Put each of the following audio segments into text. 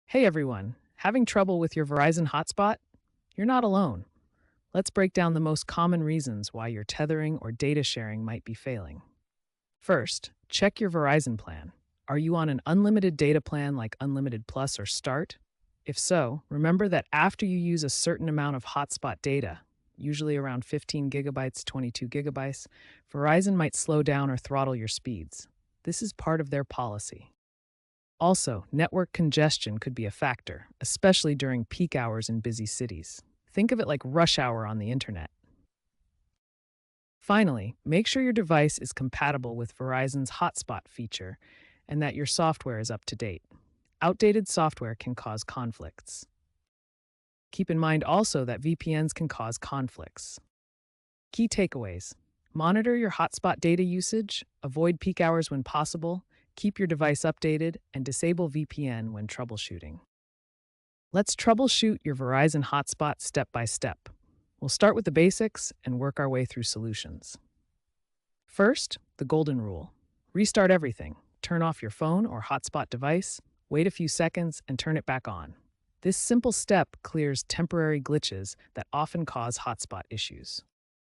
Hey everyone, having trouble with your Verizon Hotspot? You're not alone. Let's break down the most common reasons why your tethering or data sharing might be failing. First, check your Verizon plan. Are you on an unlimited data plan like Unlimited Plus or Start? If so, remember that after you use a certain amount of hotspot data, usually around 15 gigabytes, 22 gigabytes, Verizon might slow down or throttle your speeds. This is part of their policy. Also, network congestion could be a factor, especially during peak hours in busy cities. Think of it like rush hour on the internet. Finally, make sure your device is compatible with Verizon's Hotspot feature and that your software is up to date. Outdated software can cause conflicts. Keep in mind also that VPNs can cause conflicts. Key takeaways: monitor your hotspot data usage, avoid peak hours when possible, keep your device updated, and disable VPN when troubleshooting. Let's troubleshoot your Verizon hotspot step by step. We'll start with the basics and work our way through solutions. First, the golden rule: restart everything. Turn off your phone or hotspot device, wait a few seconds, and turn it back on. This simple step clears temporary glitches that often cause hotspot issues.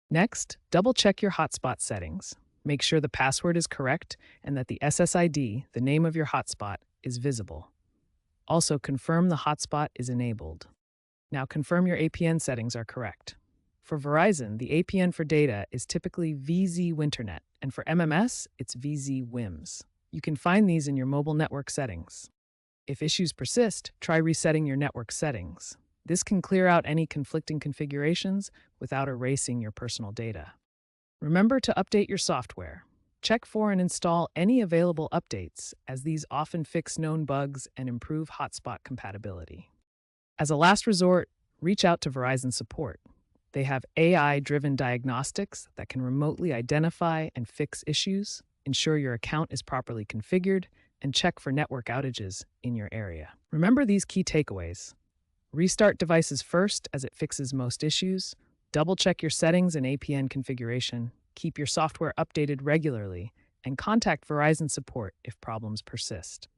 Next, double-check your hotspot settings. Make sure the password is correct and that the SSID, the name of your hotspot, is visible. Also, confirm the hotspot is enabled. Now, confirm your APN settings are correct. For Verizon, the APN for data is typically VZ Winternet, and for MMS, it's VZ WIMS. You can find these in your mobile network settings. If issues persist, try resetting your network settings. This can clear out any conflicting configurations without erasing your personal data. Remember to update your software. Check for and install any available updates, as these often fix known bugs and improve hotspot compatibility. As a last resort, reach out to Verizon support. They have AI-driven diagnostics that can remotely identify and fix issues, ensure your account is properly configured, and check for network outages in your area. Remember these key takeaways: restart devices first as it fixes most issues, double-check your settings and APN configuration, keep your software updated regularly, and contact Verizon support if problems persist.